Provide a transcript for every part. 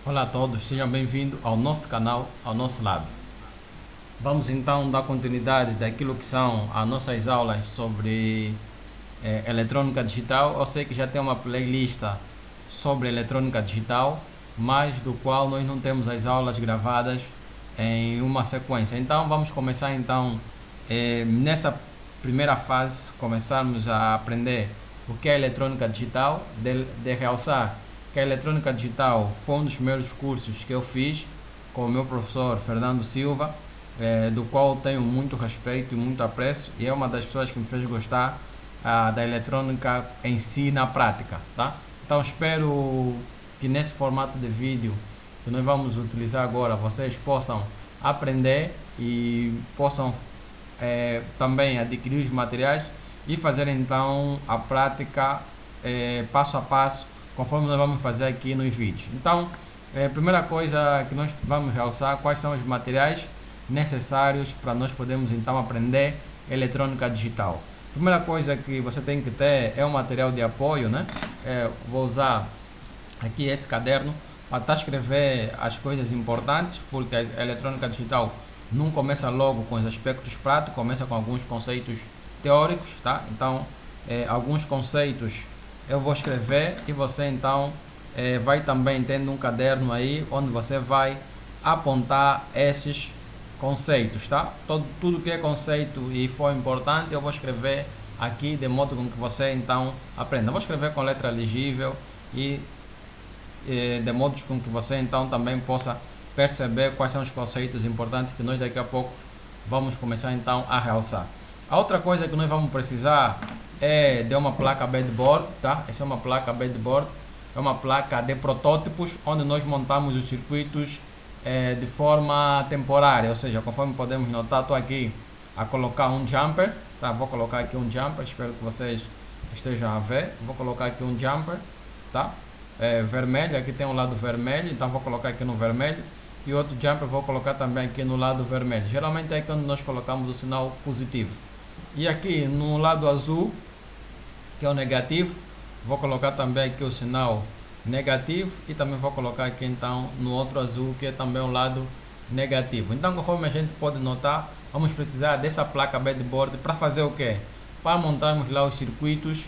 Olá a todos, sejam bem-vindos ao nosso canal, ao nosso lab. Vamos então dar continuidade daquilo que são as nossas aulas sobre eletrônica digital. Eu sei que já tem uma playlist sobre eletrônica digital, mas do qual nós não temos as aulas gravadas em uma sequência. Então vamos começar nessa primeira fase, começarmos a aprender o que é eletrônica digital, de realçar que a eletrônica digital foi um dos primeiros cursos que eu fiz com o meu professor Fernando Silva, do qual tenho muito respeito e muito apreço, e é uma das pessoas que me fez gostar da eletrônica em si na prática, tá? Então espero que nesse formato de vídeo que nós vamos utilizar agora, vocês possam aprender e possam também adquirir os materiais e fazer então a prática passo a passo, conforme nós vamos fazer aqui nos vídeos. Então, primeira coisa que nós vamos realçar, quais são os materiais necessários para nós podermos então aprender eletrônica digital. Primeira coisa que você tem que ter é um material de apoio, né? Vou usar aqui esse caderno para escrever as coisas importantes, porque a eletrônica digital não começa logo com os aspectos práticos, começa com alguns conceitos teóricos, tá? Então, alguns conceitos eu vou escrever e você então vai também tendo um caderno aí onde você vai apontar esses conceitos, tá? Tudo que é conceito e for importante eu vou escrever aqui de modo com que você então aprenda. Eu vou escrever com letra legível e de modo com que você então também possa perceber quais são os conceitos importantes que nós daqui a pouco vamos começar então a realçar. A outra coisa que nós vamos precisar é de uma placa bedboard, tá? Essa é uma placa bedboard, é uma placa de protótipos onde nós montamos os circuitos de forma temporária, ou seja, conforme podemos notar, estou aqui a colocar um jumper, tá? Vou colocar aqui um jumper, espero que vocês estejam a ver. Vou colocar aqui um jumper, tá? Vermelho, aqui tem um lado vermelho, então vou colocar aqui no vermelho, e outro jumper vou colocar também aqui no lado vermelho. Geralmente é aqui onde nós colocamos o sinal positivo. E aqui no lado azul, que é o negativo, vou colocar também aqui o sinal negativo, e também vou colocar aqui então no outro azul, que é também o lado negativo. Então, conforme a gente pode notar, vamos precisar dessa placa bedboard para fazer o que? Para montarmos lá os circuitos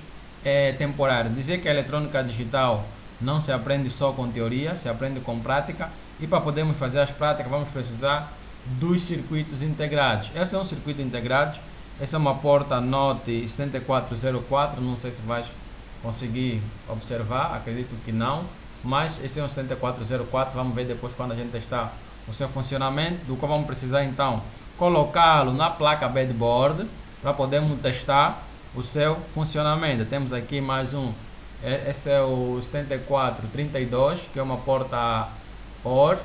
temporários. Dizer que a eletrônica digital não se aprende só com teoria, se aprende com prática, e para podermos fazer as práticas vamos precisar dos circuitos integrados. Esse é um circuito integrado, essa é uma porta NOT 7404, não sei se vais conseguir observar, acredito que não, mas esse é um 7404, vamos ver depois quando a gente testar o seu funcionamento, do qual vamos precisar então colocá-lo na placa bedboard para podermos testar o seu funcionamento. Temos aqui mais um, esse é o 7432, que é uma porta OR,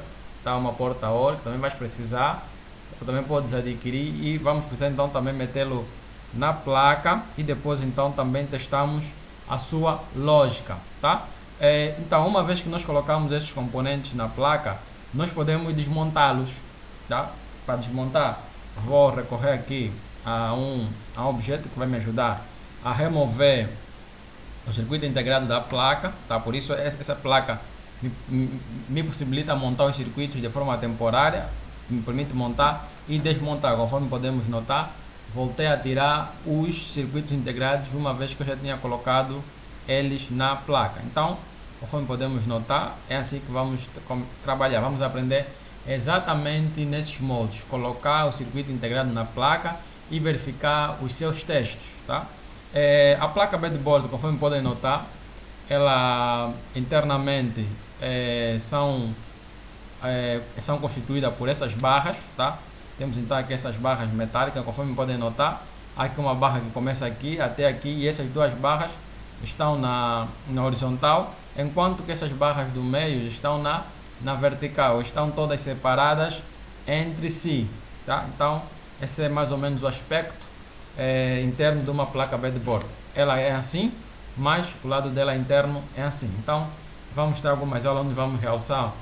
tá? Uma porta OR que também vais precisar, também podes adquirir, e vamos precisar então também metê-lo na placa e depois então também testamos a sua lógica, tá? Então, uma vez que nós colocamos esses componentes na placa, nós podemos desmontá-los, tá? Para desmontar, vou recorrer aqui a um objeto que vai me ajudar a remover o circuito integrado da placa, tá? Por isso essa placa me possibilita montar os circuitos de forma temporária, me permite montar e desmontar. Conforme podemos notar, voltei a tirar os circuitos integrados uma vez que eu já tinha colocado eles na placa. Então, conforme podemos notar, é assim que vamos trabalhar. Vamos aprender exatamente nesses modos: colocar o circuito integrado na placa e verificar os seus testes, tá? A placa bedboard, conforme podem notar, ela internamente são constituídas por essas barras, tá? Temos então aqui essas barras metálicas, conforme podem notar, há aqui uma barra que começa aqui até aqui, e essas duas barras estão na horizontal, enquanto que essas barras do meio estão na vertical, estão todas separadas entre si, tá? Então esse é mais ou menos o aspecto interno de uma placa bedboard. Ela é assim, mas o lado dela interno é assim. Então vamos ter algumas aulas onde vamos realçar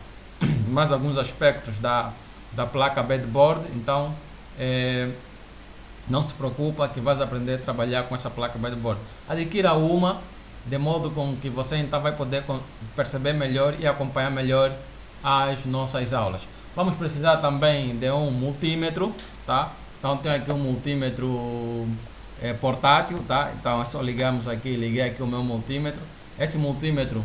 mais alguns aspectos da placa bedboard. Então não se preocupa que vais aprender a trabalhar com essa placa bedboard. Adquira uma de modo com que você então vai poder perceber melhor e acompanhar melhor as nossas aulas. Vamos precisar também de um multímetro, tá? Então tenho aqui um multímetro portátil, tá? Então é só ligarmos aqui, liguei aqui o meu multímetro. Esse multímetro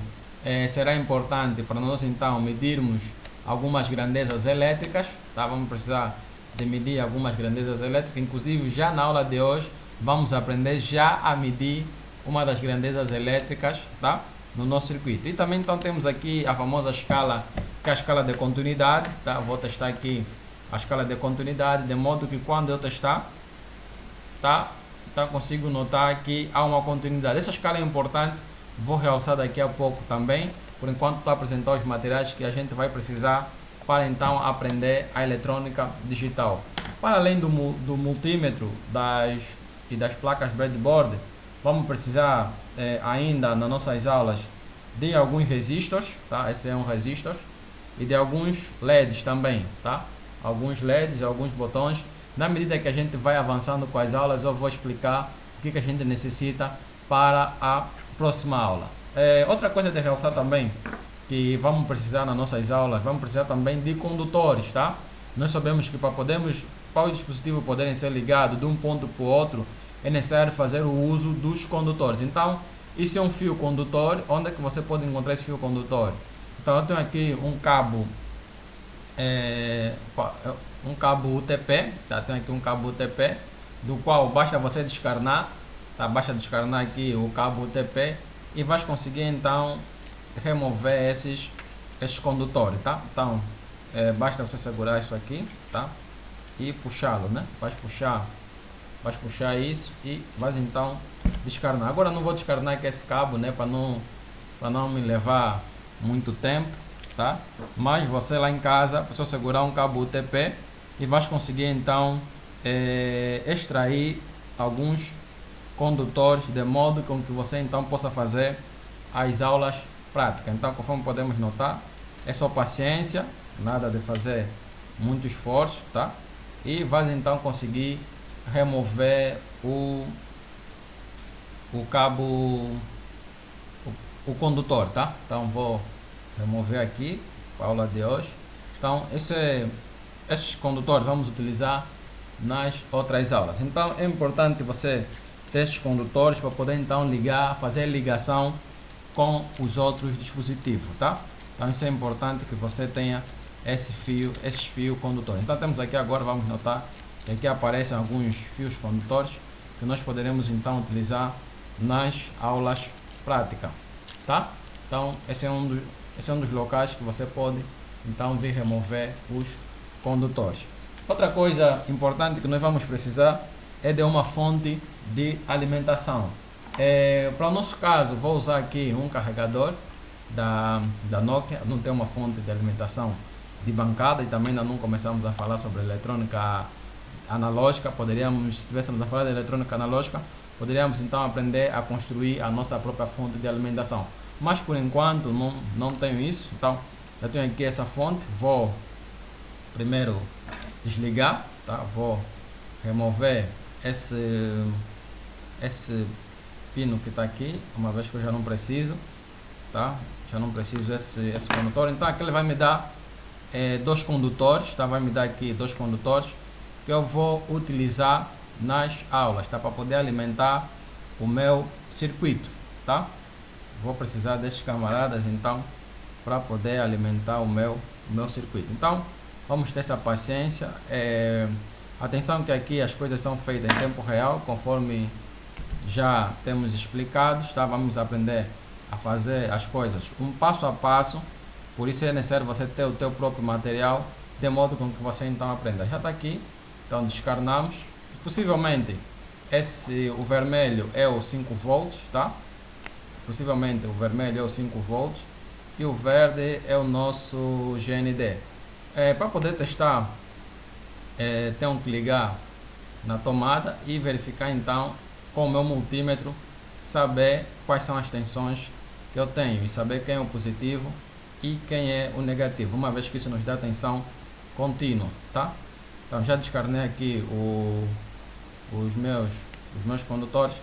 será importante para nós então medirmos algumas grandezas elétricas, tá? Vamos precisar de medir algumas grandezas elétricas, inclusive já na aula de hoje vamos aprender já a medir uma das grandezas elétricas, tá? No nosso circuito. E também então temos aqui a famosa escala, que é a escala de continuidade, tá? Vou testar aqui a escala de continuidade, de modo que quando eu testar, tá? Então consigo notar que há uma continuidade. Essa escala é importante, vou realçar daqui a pouco também. Por enquanto estou a apresentar os materiais que a gente vai precisar para então aprender a eletrônica digital. Para além do multímetro e das placas breadboard, vamos precisar ainda nas nossas aulas de alguns resistores, tá? Esse é um resistor, e de alguns LEDs também, tá? Alguns LEDs, alguns botões. Na medida que a gente vai avançando com as aulas, eu vou explicar o que a gente necessita para a próxima aula. Outra coisa de realçar também, que vamos precisar nas nossas aulas, vamos precisar também de condutores, tá? Nós sabemos que para o dispositivo poderem ser ligados de um ponto para o outro, é necessário fazer o uso dos condutores. Então, isso é um fio condutor. Onde é que você pode encontrar esse fio condutor? Então, eu tenho aqui um cabo UTP, tá? Tenho aqui um cabo UTP, do qual basta você descarnar, tá? Basta descarnar aqui o cabo UTP e vais conseguir então remover esses condutores, tá? Então, basta você segurar isso aqui, tá? E puxá-lo, né? Vais puxar isso e vais então descarnar. Agora não vou descarnar aqui esse cabo, né? Para não me levar muito tempo, tá? Mas você lá em casa, só segurar um cabo UTP e vais conseguir então extrair alguns condutores, de modo com que você então possa fazer as aulas práticas. Então, conforme podemos notar, é só paciência, nada de fazer muito esforço, tá? E vais então conseguir remover o cabo, o condutor, tá? Então vou remover aqui para a aula de hoje. Então esses condutores vamos utilizar nas outras aulas. Então é importante você ter esses condutores para poder então fazer ligação com os outros dispositivos, tá? Então isso é importante que você tenha esses fios condutores. Então temos aqui agora, vamos notar que aqui aparecem alguns fios condutores que nós poderemos então utilizar nas aulas práticas, tá? Então esse é um dos locais que você pode então vir remover os condutores. Outra coisa importante que nós vamos precisar é de uma fonte de alimentação. Para o nosso caso, vou usar aqui um carregador da Nokia. Não tem uma fonte de alimentação de bancada e também ainda não começamos a falar sobre eletrônica analógica. Se estivéssemos a falar de eletrônica analógica, poderíamos então aprender a construir a nossa própria fonte de alimentação. Mas por enquanto não tenho isso. Então eu tenho aqui essa fonte. Vou primeiro desligar, tá? Vou remover esse pino que está aqui, uma vez que eu já não preciso, tá? Já não preciso esse condutor. Então aqui ele vai me dar dois condutores, tá? Vai me dar aqui dois condutores que eu vou utilizar nas aulas, tá? Para poder alimentar o meu circuito, tá? Vou precisar desses camaradas então para poder alimentar o meu circuito. Então vamos ter essa paciência. Atenção que aqui as coisas são feitas em tempo real, conforme já temos explicados, tá? Vamos aprender a fazer as coisas um passo a passo. Por isso é necessário você ter o teu próprio material, de modo com que você então aprenda. Já está aqui, então descarnamos. Possivelmente o vermelho é o 5 volts, tá? Possivelmente o vermelho é o 5 volts e o verde é o nosso GND. Para poder testar, tenho que ligar na tomada e verificar então com o meu multímetro, saber quais são as tensões que eu tenho e saber quem é o positivo e quem é o negativo, uma vez que isso nos dá tensão contínua, tá? Então já descarnei aqui os meus condutores.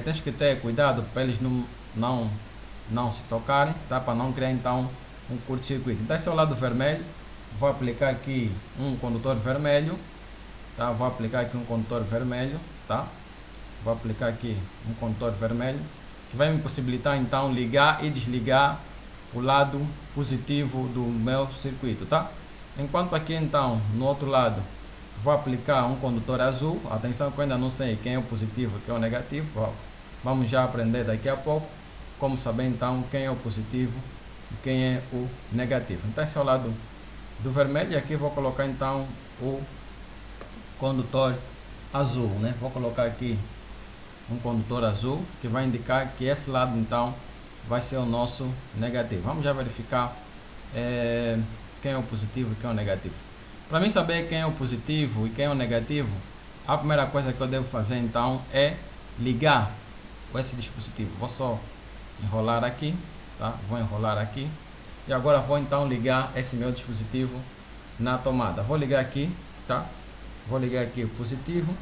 Tens que ter cuidado para eles não se tocarem, tá? Para não criar então um curto-circuito. Então esse é o lado vermelho. Vou aplicar aqui um condutor vermelho, tá? Vou aplicar aqui um condutor vermelho, tá? Vou aplicar aqui um condutor vermelho que vai me possibilitar então ligar e desligar o lado positivo do meu circuito, tá? Enquanto aqui então no outro lado vou aplicar um condutor azul. Atenção que eu ainda não sei quem é o positivo e quem é o negativo. Vamos já aprender daqui a pouco como saber então quem é o positivo e quem é o negativo. Então esse é o lado do vermelho, e aqui vou colocar então o condutor azul, né? Vou colocar aqui um condutor azul que vai indicar que esse lado então vai ser o nosso negativo. Vamos já verificar quem é o positivo e quem é o negativo. Para mim saber quem é o positivo e quem é o negativo, a primeira coisa que eu devo fazer então é ligar esse dispositivo. Vou só enrolar aqui, tá? Vou enrolar aqui e agora vou então ligar esse meu dispositivo na tomada. Vou ligar aqui, tá? Vou ligar aqui o positivo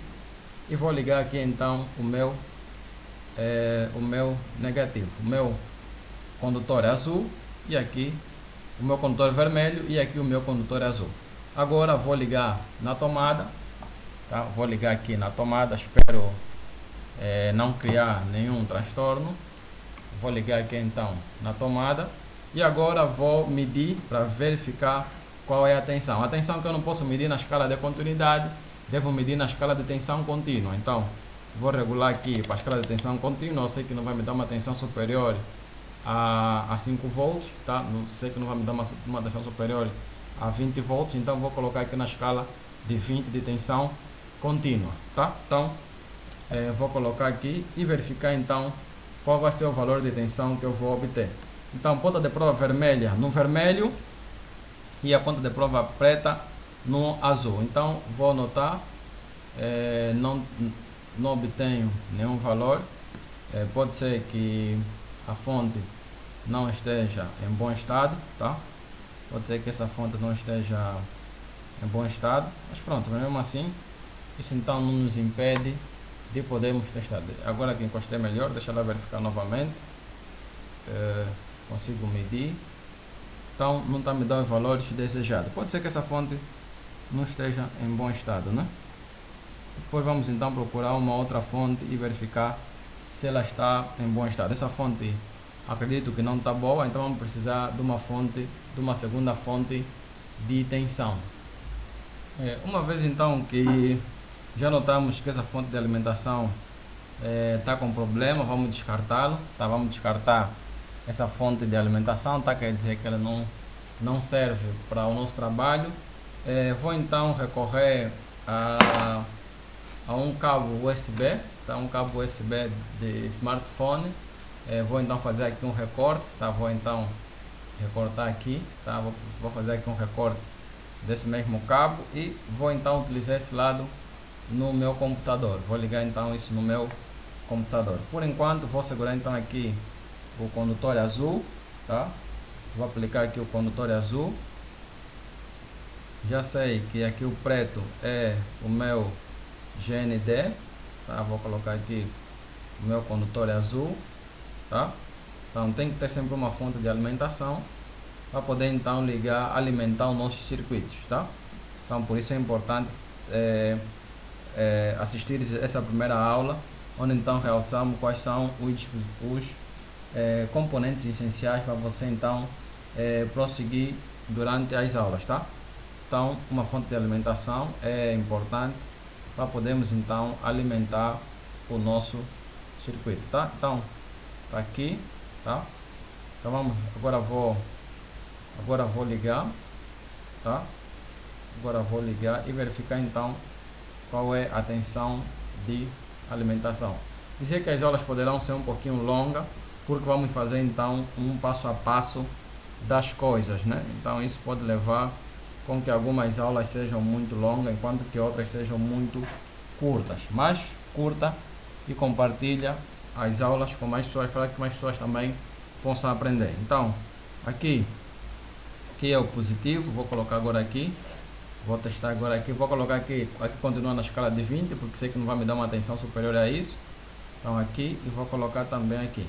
e vou ligar aqui então o meu negativo. O meu condutor é azul e aqui o meu condutor vermelho e aqui o meu condutor azul. Agora vou ligar na tomada, tá? Vou ligar aqui na tomada, espero não criar nenhum transtorno. Vou ligar aqui então na tomada e agora vou medir para verificar qual é a tensão. A tensão que eu não posso medir na escala de continuidade, devo medir na escala de tensão contínua. Então vou regular aqui para a escala de tensão contínua. Eu sei que não vai me dar uma tensão superior a 5 volts, tá? Não sei que não vai me dar uma tensão superior a 20 volts, então vou colocar aqui na escala de 20 de tensão contínua, tá? Então vou colocar aqui e verificar então qual vai ser o valor de tensão que eu vou obter. Então ponta de prova vermelha no vermelho e a ponta de prova preta no azul. Então vou anotar, não obtenho nenhum valor. Pode ser que a fonte não esteja em bom estado, tá? Pode ser que essa fonte não esteja em bom estado, mas pronto, mesmo assim isso então não nos impede de podermos testar. Agora que encostei melhor, deixa eu verificar novamente. Consigo medir, então não está me dando os valores desejados. Pode ser que essa fonte não esteja em bom estado, né? Depois vamos então procurar uma outra fonte e verificar se ela está em bom estado. Essa fonte acredito que não está boa, então vamos precisar de uma fonte, de uma segunda fonte de tensão. Uma vez então que já notamos que essa fonte de alimentação está com problema, vamos descartá-lo, tá? Vamos descartar essa fonte de alimentação, tá? Quer dizer que ela não serve para o nosso trabalho. Vou então recorrer a um cabo USB, tá? Um cabo USB de smartphone. Vou então fazer aqui um recorte, tá? Vou então recortar aqui, tá? Vou fazer aqui um recorte desse mesmo cabo e vou então utilizar esse lado no meu computador. Vou ligar então isso no meu computador. Por enquanto vou segurar então aqui o condutor azul, tá? Vou aplicar aqui o condutor azul. Já sei que aqui o preto é o meu GND, tá? Vou colocar aqui o meu condutor azul, tá? Então tem que ter sempre uma fonte de alimentação para poder então alimentar os nossos circuitos, tá? Então por isso é importante assistir essa primeira aula, onde então realçamos quais são os componentes essenciais para você então prosseguir durante as aulas, tá? Então uma fonte de alimentação é importante para podermos então alimentar o nosso circuito, tá? Então tá aqui, tá? Então agora vou ligar, tá? Agora vou ligar e verificar então qual é a tensão de alimentação. Dizer que as aulas poderão ser um pouquinho longas, porque vamos fazer então um passo a passo das coisas, né? Então isso pode levar com que algumas aulas sejam muito longas, enquanto que outras sejam muito curtas. Mas curta e compartilha as aulas com mais pessoas para que mais pessoas também possam aprender. Então aqui é o positivo, vou colocar agora aqui. Vou testar agora aqui, vou colocar aqui continua na escala de 20, porque sei que não vai me dar uma tensão superior a isso. Então aqui, e vou colocar também aqui.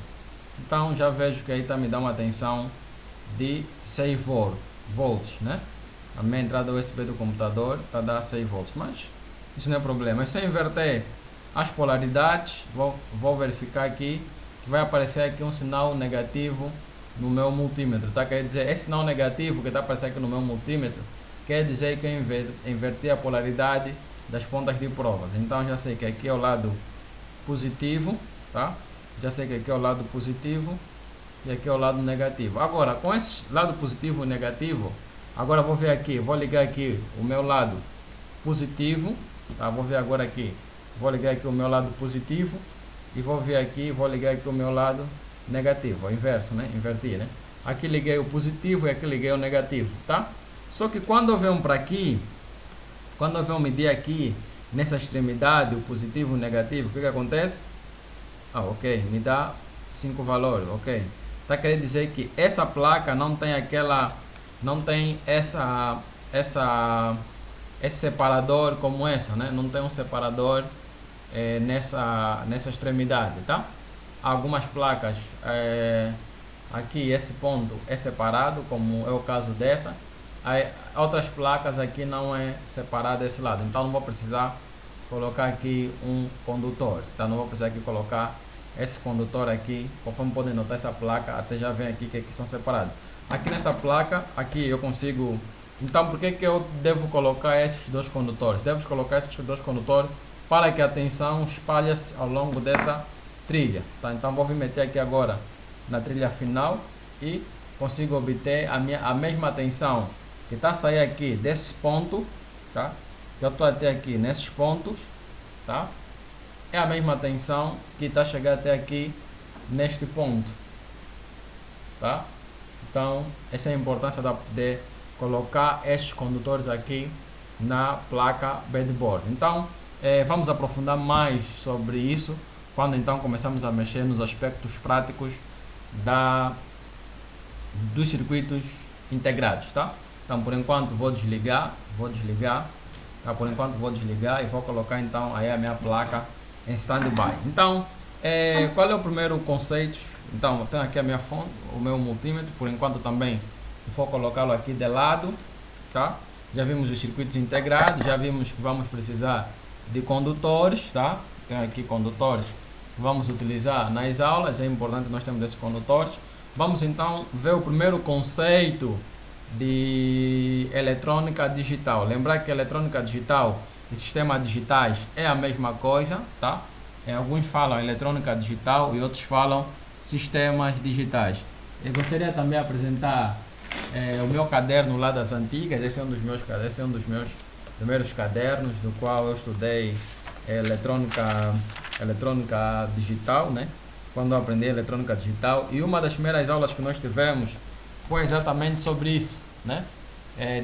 Então já vejo que aí está me dando uma tensão de 6 volts, né? A minha entrada USB do computador está a dar 6 volts, mas isso não é problema. Se eu inverter as polaridades, vou verificar aqui que vai aparecer aqui um sinal negativo no meu multímetro, tá? Quer dizer, esse sinal negativo que está aparecendo aqui no meu multímetro quer dizer que eu inverti a polaridade das pontas de provas. Então já sei que aqui é o lado positivo, tá? Já sei que aqui é o lado positivo e aqui é o lado negativo. Agora, com esse lado positivo e negativo, agora vou ver aqui, vou ligar aqui o meu lado positivo, tá? Vou ver agora aqui, vou ligar aqui o meu lado positivo e vou ver aqui, vou ligar aqui o meu lado negativo, o inverso, né? Inverti, né? Aqui liguei o positivo e aqui liguei o negativo, tá? Só que quando eu venho para aqui, quando eu venho medir aqui nessa extremidade, o positivo e o negativo, o que acontece? Ok, me dá 5 valores, ok. Tá querendo dizer que essa placa não tem esse separador como essa, né? Não tem um separador nessa extremidade, tá? Algumas placas aqui esse ponto é separado, como é o caso dessa. Aí, outras placas aqui não é separado desse lado, então não vou precisar colocar aqui um condutor, tá? Não vou precisar aqui colocar esse condutor aqui. Conforme podem notar, essa placa até já vem aqui que aqui são separados. Aqui nessa placa aqui eu consigo. Então por que eu devo colocar esses dois condutores? Devo colocar esses dois condutores para que a tensão espalhe-se ao longo dessa trilha, tá? Então vou vir meter aqui agora na trilha final e consigo obter a mesma tensão que está a sair aqui desse ponto, tá? Eu estou até aqui nesses pontos, tá? É a mesma tensão que está a chegar até aqui neste ponto, tá? Então essa é a importância de colocar estes condutores aqui na placa breadboard. Então vamos aprofundar mais sobre isso quando então começamos a mexer nos aspectos práticos dos circuitos integrados, tá? Então por enquanto vou desligar, tá? Por enquanto vou desligar e vou colocar então aí a minha placa em standby. Então qual é o primeiro conceito? Então eu tenho aqui a minha fonte, o meu multímetro, por enquanto também vou colocá-lo aqui de lado, tá? Já vimos os circuitos integrados, já vimos que vamos precisar de condutores, tá? Tenho aqui condutores que vamos utilizar nas aulas, é importante nós termos esses condutores. Vamos então ver o primeiro conceito de eletrônica digital. Lembrar que eletrônica digital e sistemas digitais é a mesma coisa, tá? Alguns falam eletrônica digital e outros falam sistemas digitais. Eu gostaria também de apresentar o meu caderno lá das antigas. Esse é um dos meus primeiros cadernos, do qual eu estudei eletrônica digital, né? Quando eu aprendi eletrônica digital, e uma das primeiras aulas que nós tivemos foi exatamente sobre isso, né?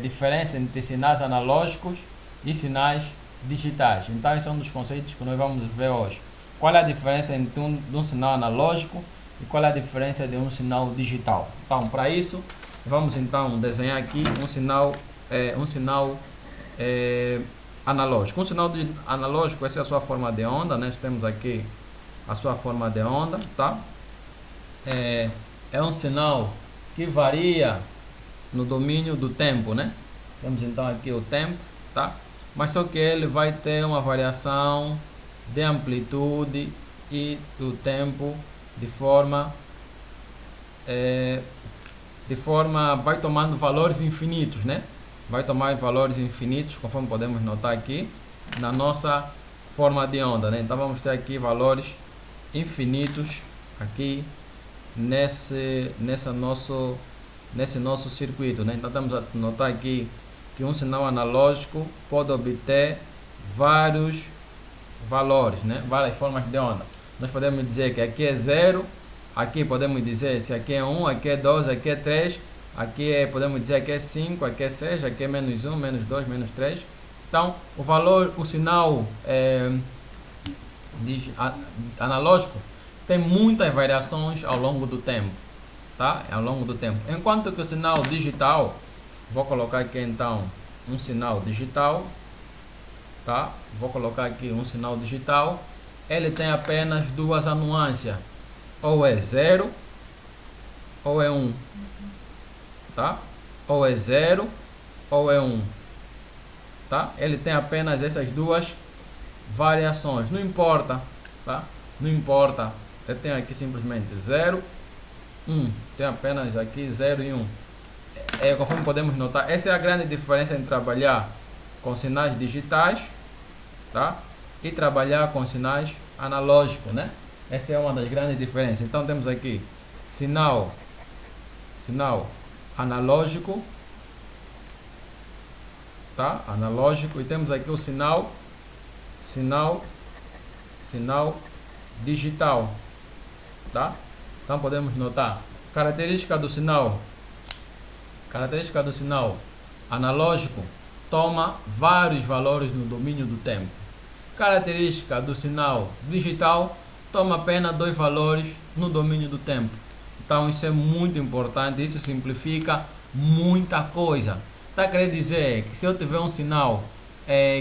Diferença entre sinais analógicos e sinais digitais. Então esse é um dos conceitos que nós vamos ver hoje. Qual é a diferença entre um sinal analógico e qual é a diferença de um sinal digital? Então para isso vamos então desenhar aqui um sinal analógico. Um sinal analógico, essa é a sua forma de onda, né? Nós temos aqui a sua forma de onda, tá? É um sinal que varia no domínio do tempo, né? Temos então aqui o tempo, tá? Mas só que ele vai ter uma variação de amplitude e do tempo de forma vai tomando valores infinitos, né? Vai tomar valores infinitos, conforme podemos notar aqui na nossa forma de onda, né? Então vamos ter aqui valores infinitos aqui nesse nosso circuito, né? Então estamos a notar aqui que um sinal analógico pode obter vários valores, né? Várias formas de onda. Nós podemos dizer que aqui é 0, aqui podemos dizer se aqui é 1, aqui é 2, aqui é 3, aqui podemos dizer aqui é 5, aqui é 6, aqui é menos 1, menos 2, menos 3. Então o sinal analógico tem muitas variações ao longo do tempo, tá? Ao longo do tempo. Enquanto que o sinal digital, vou colocar aqui então um sinal digital, tá? Vou colocar aqui um sinal digital. Ele tem apenas duas anuâncias, ou é 0 ou é 1. tá? Ou é 0 ou é 1, tá? Ele tem apenas essas duas variações, não importa, tá? Não importa, eu tenho aqui simplesmente 0, 1, tem apenas aqui 0 e 1. Conforme podemos notar, essa é a grande diferença em trabalhar com sinais digitais, tá? E trabalhar com sinais analógicos, né? Essa é uma das grandes diferenças. Então temos aqui sinal analógico, tá? Analógico, e temos aqui o sinal digital, tá? Então podemos notar característica do sinal analógico: toma vários valores no domínio do tempo. Característica do sinal digital: toma apenas 2 valores no domínio do tempo. Então isso é muito importante, isso simplifica muita coisa. Tá querendo dizer que se eu tiver um sinal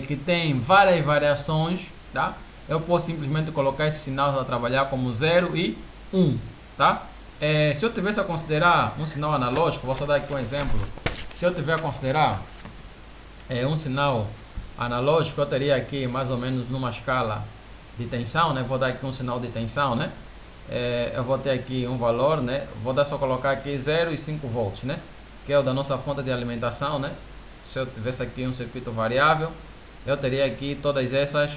que tem várias variações, tá? Eu posso simplesmente colocar esse sinal para trabalhar como 0 e 1, tá? Se eu tivesse a considerar um sinal analógico, vou só dar aqui um exemplo. Se eu tiver a considerar um sinal analógico, eu teria aqui mais ou menos numa escala de tensão, né? Vou dar aqui um sinal de tensão, né? Eu vou ter aqui um valor, né? Vou só colocar aqui 0 e 5 volts, né? Que é o da nossa fonte de alimentação, né? Se eu tivesse aqui um circuito variável, eu teria aqui todas essas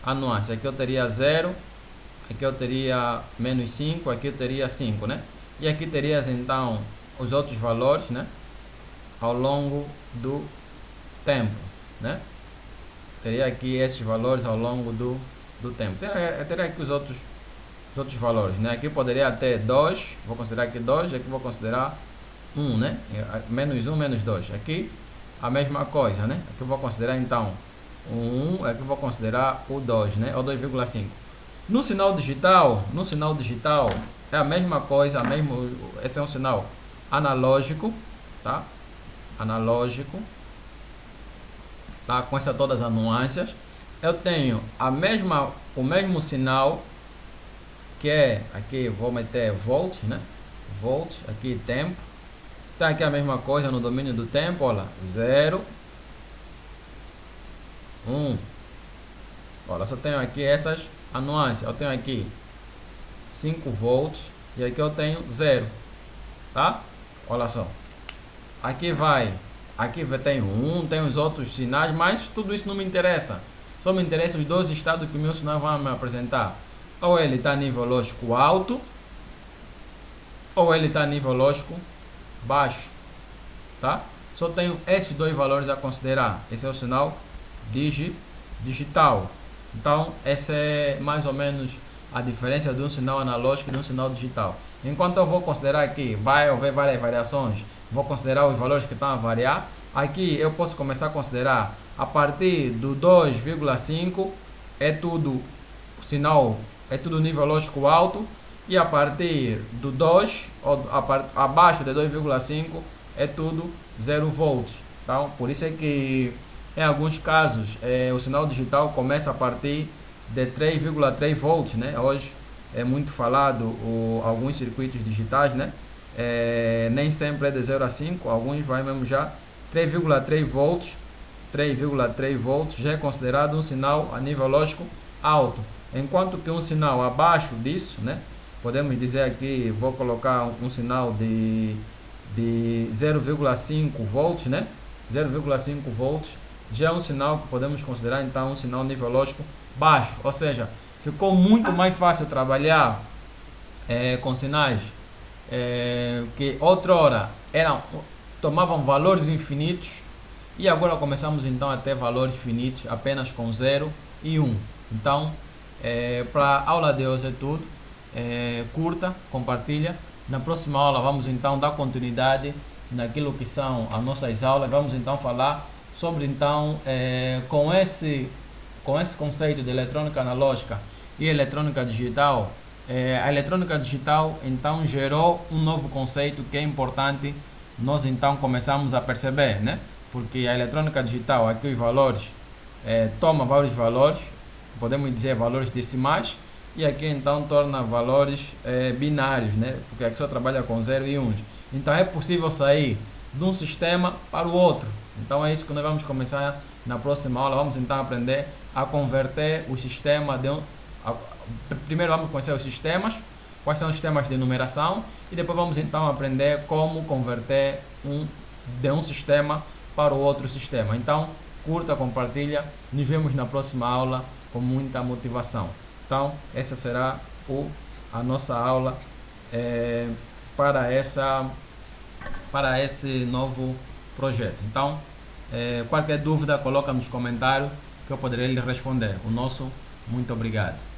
nuances. Aqui eu teria 0, aqui eu teria menos 5, aqui eu teria 5, né? E aqui teria então os outros valores, né? Ao longo do tempo, né? Teria aqui esses valores ao longo do tempo. Teria aqui os outros valores, né? Aqui poderia ter 2, vou considerar aqui 2, aqui vou considerar 1, né? Menos 1, menos 2. Aqui a mesma coisa, né? Aqui eu vou considerar então o 1, aqui eu vou considerar o 2, né? O 2,5. No sinal digital é a mesma coisa, esse é um sinal analógico, tá? Analógico, tá? Com essas todas as nuances. Eu tenho o mesmo sinal, que é, aqui vou meter volts, né? Volts, aqui tempo. Tá aqui a mesma coisa no domínio do tempo, olha, 0, 1. Olha, só tenho aqui essas nuances. Eu tenho aqui 5 volts e aqui eu tenho 0, tá? Olha só. Aqui tem 1, tem os outros sinais, mas tudo isso não me interessa. Só me interessa os dois estados que o meu sinal vai me apresentar. Ou ele está a nível lógico alto, ou ele está a nível lógico baixo, tá? Só tenho esses dois valores a considerar. Esse é o sinal digital. Então essa é mais ou menos a diferença de um sinal analógico e de um sinal digital. Enquanto eu vou considerar aqui, vai haver várias variações, vou considerar os valores que estão a variar. Aqui eu posso começar a considerar a partir do 2,5 é tudo sinal, é tudo nível lógico alto, e a partir do 2, ou abaixo de 2,5 é tudo 0 volts. Então, por isso é que em alguns casos o sinal digital começa a partir de 3,3 volts, né? Hoje é muito falado alguns circuitos digitais, né? Nem sempre é de 0 a 5, alguns vai mesmo já 3,3 volts. 3,3 volts já é considerado um sinal a nível lógico alto, enquanto que um sinal abaixo disso, né? Podemos dizer aqui, vou colocar um sinal de 0,5 volts, né? 0,5 volts já é um sinal que podemos considerar então um sinal nível lógico baixo, ou seja, ficou muito mais fácil trabalhar com sinais que outrora tomavam valores infinitos, e agora começamos então a ter valores finitos apenas com 0 e 1. Então, para a aula de hoje é tudo. Curta, compartilha. Na próxima aula vamos então dar continuidade naquilo que são as nossas aulas. Vamos então falar sobre então com esse conceito de eletrônica analógica e eletrônica digital. A eletrônica digital então gerou um novo conceito que é importante nós então começamos a perceber, né? Porque a eletrônica digital, aqui os valores, toma vários valores, podemos dizer valores decimais, e aqui então torna valores binários, né? Porque aqui só trabalha com 0 e 1. Então é possível sair de um sistema para o outro. Então é isso que nós vamos começar na próxima aula. Vamos então aprender a converter o sistema primeiro vamos conhecer os sistemas, quais são os sistemas de numeração, e depois vamos então aprender como converter de um sistema para o outro sistema. Então curta, compartilha, nos vemos na próxima aula com muita motivação. Então essa será a nossa aula para esse novo projeto. Então qualquer dúvida coloca nos comentários que eu poderei lhe responder. O nosso muito obrigado.